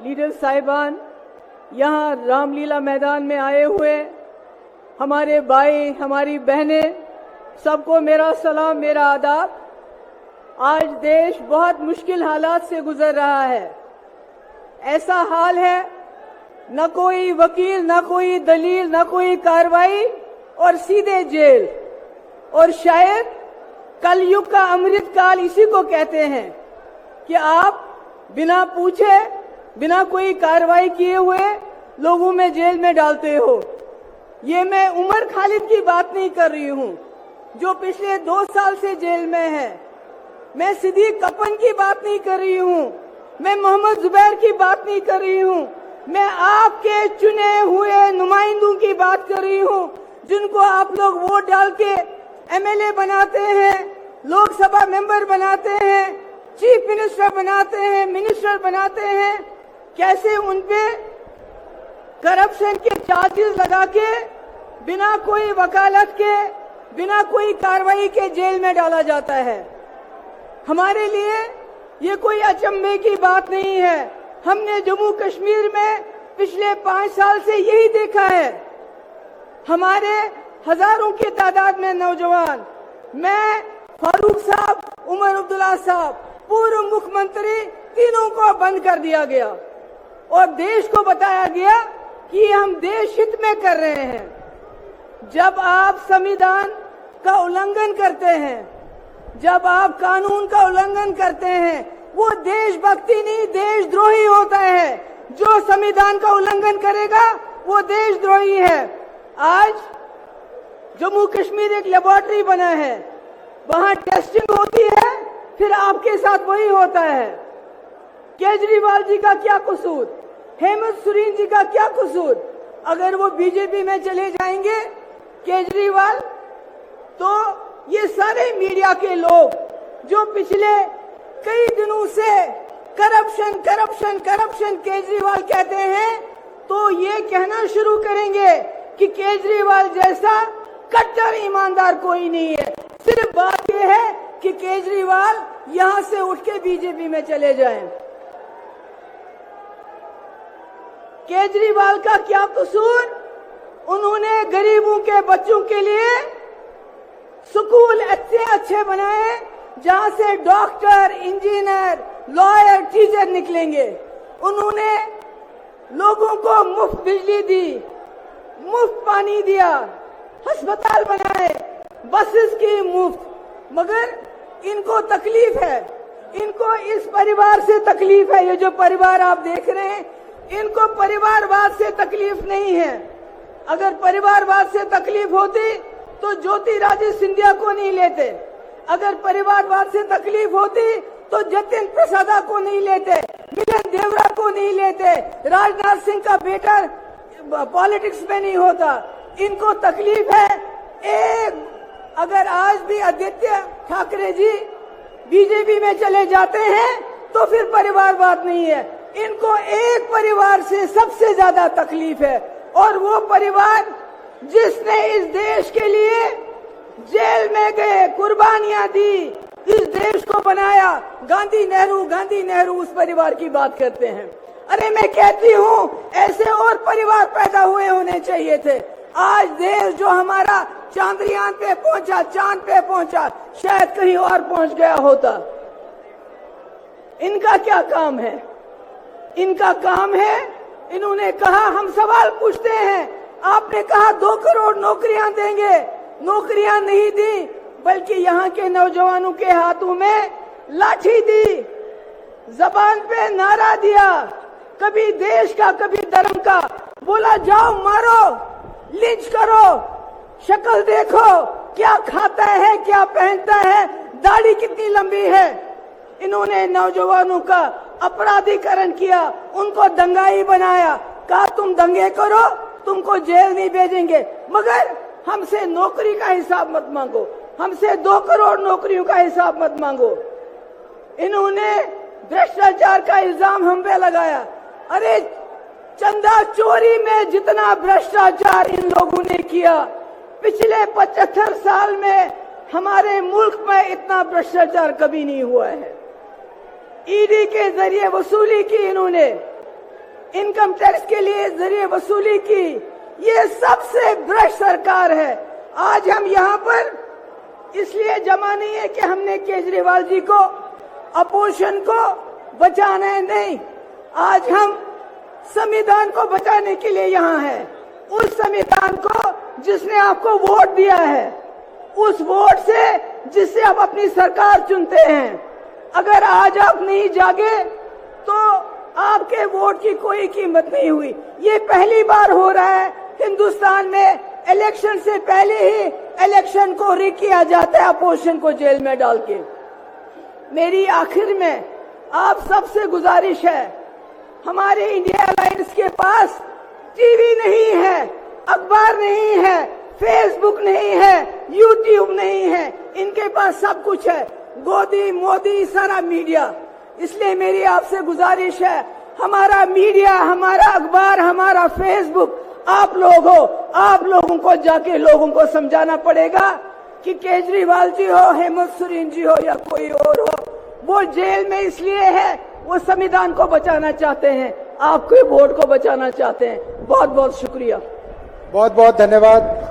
Leader साहिबान, यहाँ रामलीला मैदान में आए हुए हमारे भाई, हमारी बहनें, सबको मेरा सलाम, मेरा आदाब। आज देश बहुत मुश्किल हालात से गुजर रहा है। ऐसा हाल है, न कोई वकील, न कोई दलील, न कोई कार्रवाई और सीधे जेल। और शायद कलयुग का अमृत काल इसी को कहते हैं कि आप बिना पूछे, बिना कोई कार्रवाई किए हुए लोगों में जेल में डालते हो। ये मैं उमर खालिद की बात नहीं कर रही हूँ जो पिछले 2 साल से जेल में है। मैं सिद्दीक कपन की बात नहीं कर रही हूँ, मैं मोहम्मद जुबैर की बात नहीं कर रही हूँ, मैं आपके चुने हुए नुमाइंदों की बात कर रही हूँ जिनको आप लोग वोट डाल के एमएलए बनाते हैं, लोकसभा मेंबर बनाते हैं, चीफ मिनिस्टर बनाते हैं, मिनिस्टर बनाते हैं। कैसे उनपे करप्शन के चार्जेस लगा के बिना कोई वकालत के, बिना कोई कार्रवाई के जेल में डाला जाता है। हमारे लिए ये कोई अचंभे की बात नहीं है। हमने जम्मू कश्मीर में पिछले 5 साल से यही देखा है। हमारे हजारों की तादाद में नौजवान, मैं, फारूक साहब, उमर अब्दुल्ला साहब, पूर्व मुख्यमंत्री, तीनों को बंद कर दिया गया और देश को बताया गया कि हम देश हित में कर रहे हैं। जब आप संविधान का उल्लंघन करते हैं, जब आप कानून का उल्लंघन करते हैं, वो देशभक्ति नहीं, देशद्रोही होता है। जो संविधान का उल्लंघन करेगा वो देशद्रोही है। आज जम्मू कश्मीर एक लेबोरेटरी बना है, वहां टेस्टिंग होती है, फिर आपके साथ वही होता है। केजरीवाल जी का क्या कसूर, हेमंत सोरेन जी का क्या कसूर? अगर वो बीजेपी में चले जाएंगे केजरीवाल, तो ये सारे मीडिया के लोग जो पिछले कई दिनों से करप्शन करप्शन करप्शन केजरीवाल कहते हैं, तो ये कहना शुरू करेंगे कि केजरीवाल जैसा कट्टर ईमानदार कोई नहीं है। सिर्फ बात यह है कि केजरीवाल यहां से उठ के बीजेपी में चले जाएं। केजरीवाल का क्या कसूर? उन्होंने गरीबों के बच्चों के लिए स्कूल अच्छे अच्छे बनाए जहां से डॉक्टर, इंजीनियर, लॉयर, टीचर निकलेंगे। उन्होंने लोगों को मुफ्त बिजली दी, मुफ्त पानी दिया, अस्पताल बनाए, बसेस की मुफ्त। मगर इनको तकलीफ है, इनको इस परिवार से तकलीफ है। ये जो परिवार आप देख रहे हैं, इनको परिवारवाद से तकलीफ नहीं है। अगर परिवारवाद से तकलीफ होती तो ज्योतिरादित्य सिंधिया को नहीं लेते। अगर परिवारवाद से तकलीफ होती तो जतिन प्रसादा को नहीं लेते, मिलन देवरा को नहीं लेते, राजनाथ सिंह का बेटा पॉलिटिक्स में नहीं होता। इनको तकलीफ है एक, अगर आज भी आदित्य ठाकरे जी बीजेपी में चले जाते हैं तो फिर परिवारवाद नहीं है। इनको एक परिवार से सबसे ज्यादा तकलीफ है, और वो परिवार जिसने इस देश के लिए जेल में गए, कुर्बानियां दी, इस देश को बनाया। गांधी नेहरू उस परिवार की बात करते हैं। अरे मैं कहती हूँ ऐसे और परिवार पैदा हुए होने चाहिए थे। आज देश जो हमारा चांद्रयान पे पहुंचा, चांद पे पहुंचा, शायद कहीं और पहुंच गया होता। इनका क्या काम है? इनका काम है, इन्होंने कहा हम सवाल पूछते हैं, आपने कहा 2 करोड़ नौकरियां देंगे, नौकरियां नहीं दी, बल्कि यहाँ के नौजवानों के हाथों में लाठी दी, जबान पे नारा दिया, कभी देश का कभी धर्म का, बोला जाओ मारो, लिंच करो, शक्ल देखो, क्या खाता है, क्या पहनता है, दाढ़ी कितनी लंबी है। इन्होंने नौजवानों का अपराधीकरण किया, उनको दंगाई बनाया, कहा तुम दंगे करो, तुमको जेल नहीं भेजेंगे, मगर हमसे नौकरी का हिसाब मत मांगो, हमसे 2 करोड़ नौकरियों का हिसाब मत मांगो। इन्होंने भ्रष्टाचार का इल्जाम हम पे लगाया। अरे चंदा चोरी में जितना भ्रष्टाचार इन लोगों ने किया, पिछले 75 साल में हमारे मुल्क में इतना भ्रष्टाचार कभी नहीं हुआ है। ईडी के जरिए वसूली की इन्होंने, इनकम टैक्स के लिए जरिए वसूली की, ये सबसे भ्रष्ट सरकार है। आज हम यहाँ पर इसलिए जमा नहीं है कि हमने केजरीवाल जी को, अपोजिशन को बचाना है, नहीं। आज हम संविधान को बचाने के लिए यहाँ हैं। उस संविधान को जिसने आपको वोट दिया है, उस वोट से जिससे आप अपनी सरकार चुनते हैं, अगर आज आप नहीं जागे तो आपके वोट की कोई कीमत नहीं हुई। ये पहली बार हो रहा है हिंदुस्तान में, इलेक्शन से पहले ही इलेक्शन को रिग किया जाता है अपोजिशन को जेल में डाल के। मेरी आखिर में आप सबसे गुजारिश है, हमारे इंडिया अलायंस के पास टीवी नहीं है, अखबार नहीं है, फेसबुक नहीं है, यूट्यूब नहीं है, इनके पास सब कुछ है, गोदी मोदी सारा मीडिया। इसलिए मेरी आपसे गुजारिश है, हमारा मीडिया, हमारा अखबार, हमारा फेसबुक आप लोग हो, आप लोगों को जाके लोगों को समझाना पड़ेगा कि केजरीवाल जी हो, हेमंत सोरेन जी हो या कोई और हो, वो जेल में इसलिए है वो संविधान को बचाना चाहते हैं, आपके वोट को बचाना चाहते हैं। बहुत बहुत शुक्रिया। बहुत बहुत धन्यवाद।